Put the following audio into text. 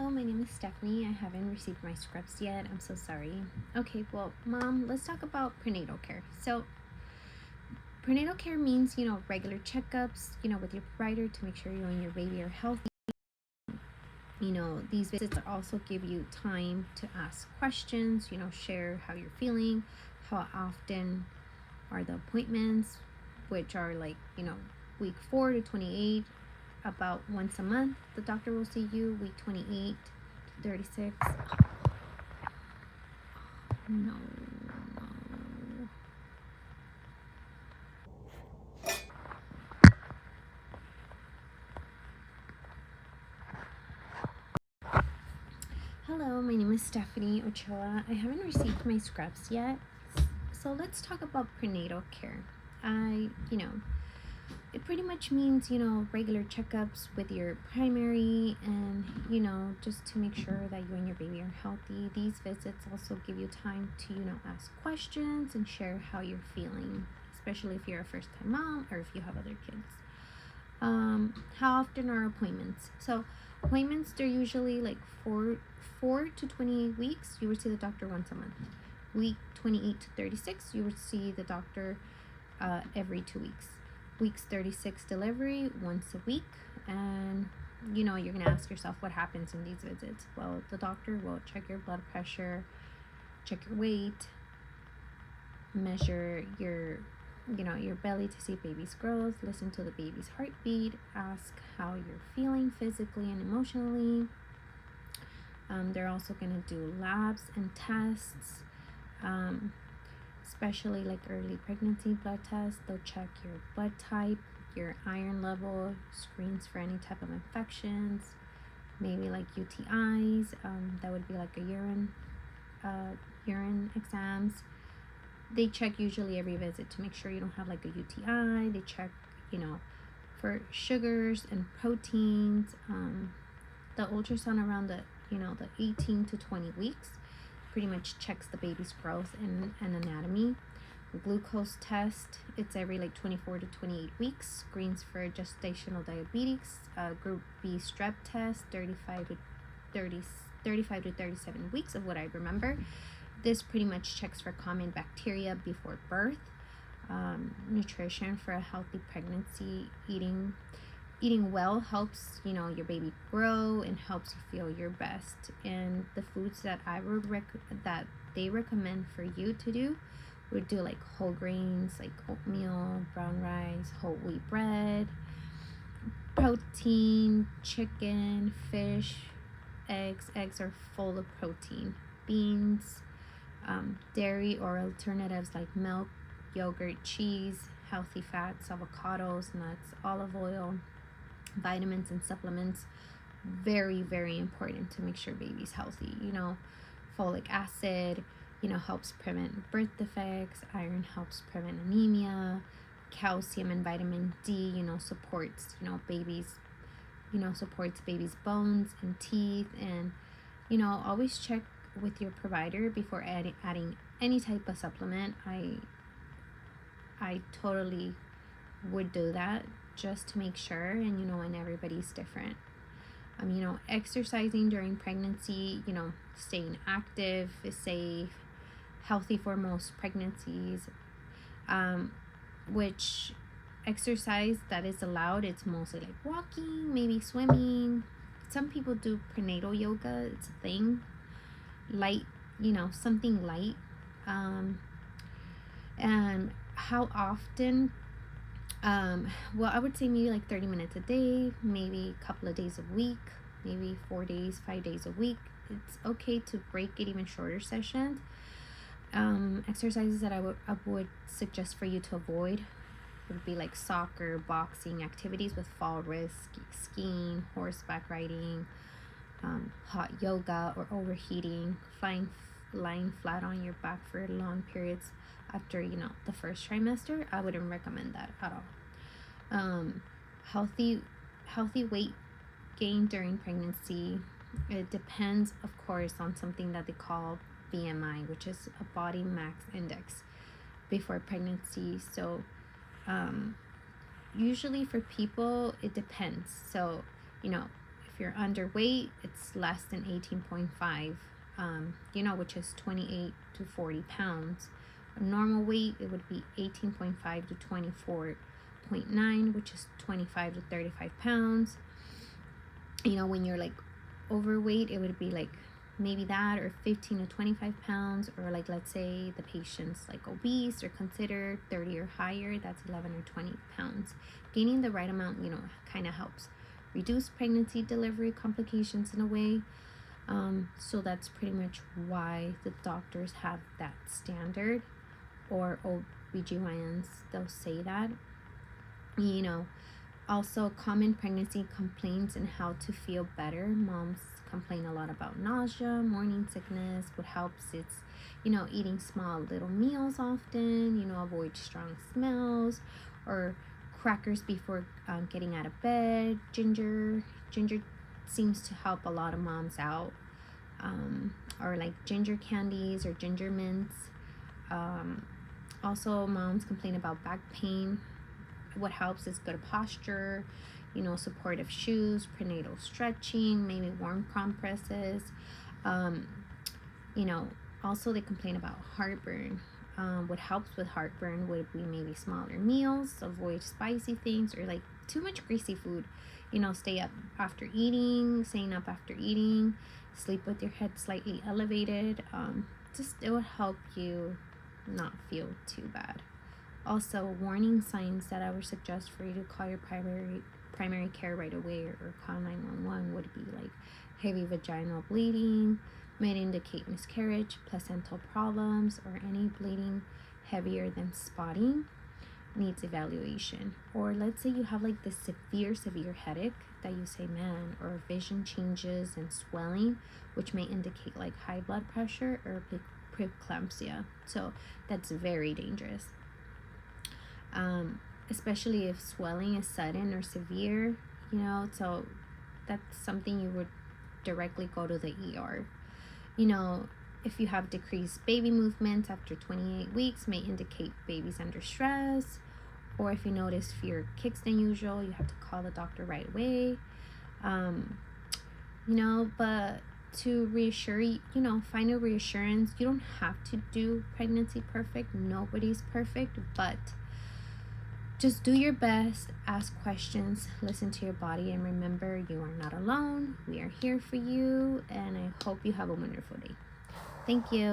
Hello, my name is Stephanie. I haven't received my scripts yet. I'm so sorry. Okay, well, Mom, let's talk about prenatal care. So, prenatal care means, regular checkups, with your provider to make sure you and your baby are healthy. These visits also give you time to ask questions, share how you're feeling, how often are the appointments, which are like, week 4 to 28, about once a month. The doctor will see you week 28 to 36. No. Hello, my name is Stephanie Ochoa. I haven't received my scrubs yet. So let's talk about prenatal care. It pretty much means, regular checkups with your primary and, just to make sure that you and your baby are healthy. These visits also give you time to, ask questions and share how you're feeling, especially if you're a first time mom or if you have other kids. How often are appointments? So appointments, they're usually like 4 to 28 weeks. You would see the doctor once a month. Week 28 to 36, you would see the doctor every 2 weeks. Weeks 36, delivery once a week. And you're gonna ask yourself what happens in these visits. Well, the doctor will check your blood pressure, check your weight, measure your belly to see baby's growth, listen to the baby's heartbeat, ask how you're feeling physically and emotionally. They're also going to do labs and tests, especially like early pregnancy blood tests. They'll check your blood type, your iron level, screens for any type of infections, maybe like UTIs. That would be like a urine exams. They check usually every visit to make sure you don't have like a UTI. They check, for sugars and proteins. The ultrasound around the 18 to 20 weeks pretty much checks the baby's growth and anatomy. The glucose test, it's every like 24 to 28 weeks. Screens for gestational diabetes. Group B strep test, 35 to 37 weeks of what I remember. This pretty much checks for common bacteria before birth. Nutrition for a healthy pregnancy. Eating well helps your baby grow and helps you feel your best. And the foods that I would that they recommend for you to do would do like whole grains, like oatmeal, brown rice, whole wheat bread, protein, chicken, fish, eggs. Eggs are full of protein. Beans, dairy or alternatives like milk, yogurt, cheese, healthy fats, avocados, nuts, olive oil, vitamins and supplements. Very, very important to make sure baby's healthy. Folic acid, helps prevent birth defects. Iron helps prevent anemia. Calcium and vitamin D, supports, supports baby's bones and teeth. And, always check with your provider before adding any type of supplement. I totally would do that just to make sure. And everybody's different. Exercising during pregnancy, staying active is safe, healthy for most pregnancies. Which exercise that is allowed, it's mostly like walking, maybe swimming. Some people do prenatal yoga, it's a thing. Light, something light. And how often? Well, I would say maybe like 30 minutes a day, maybe a couple of days a week, maybe 4 days, 5 days a week. It's okay to break it even shorter sessions. Exercises that I would suggest for you to avoid would be like soccer, boxing, activities with fall risk, skiing, horseback riding, hot yoga or overheating, lying flat on your back for long periods after the first trimester. I wouldn't recommend that at all. Healthy weight gain during pregnancy, it depends of course on something that they call BMI, which is a body mass index before pregnancy. So usually for people it depends. So if you're underweight, it's less than 18.5, which is 28 to 40 pounds. A normal weight, it would be 18.5 to 24.9, which is 25 to 35 pounds. When you're like overweight, it would be like maybe that, or 15 to 25 pounds, or like, let's say the patient's like obese or considered 30 or higher, that's 11 or 20 pounds. Gaining the right amount, kind of helps reduce pregnancy delivery complications in a way. So that's pretty much why the doctors have that standard, or OBGYNs, they'll say that. Also, common pregnancy complaints and how to feel better. Moms complain a lot about nausea, morning sickness. What helps is, eating small little meals often, avoid strong smells, or crackers before getting out of bed. Ginger seems to help a lot of moms out. Or like ginger candies or ginger mints. Also, moms complain about back pain. What helps is good posture, supportive shoes, prenatal stretching, maybe warm compresses. Also they complain about heartburn. What helps with heartburn would be maybe smaller meals, avoid spicy things, or like too much greasy food. Staying up after eating, sleep with your head slightly elevated. It will help you not feel too bad. Also, warning signs that I would suggest for you to call your primary care right away, or call 911, would be like heavy vaginal bleeding, may indicate miscarriage, placental problems, or any bleeding heavier than spotting needs evaluation. Or let's say you have like this severe headache that you say, man, or vision changes and swelling, which may indicate like high blood pressure or preeclampsia. So that's very dangerous. Especially if swelling is sudden or severe, so that's something you would directly go to the ER. If you have decreased baby movements after 28 weeks, may indicate baby's under stress. Or if you notice fewer kicks than usual, you have to call the doctor right away. But to reassure you, find a reassurance. You don't have to do pregnancy perfect. Nobody's perfect, but just do your best, ask questions, listen to your body, and remember, you are not alone. We are here for you, and I hope you have a wonderful day. Thank you.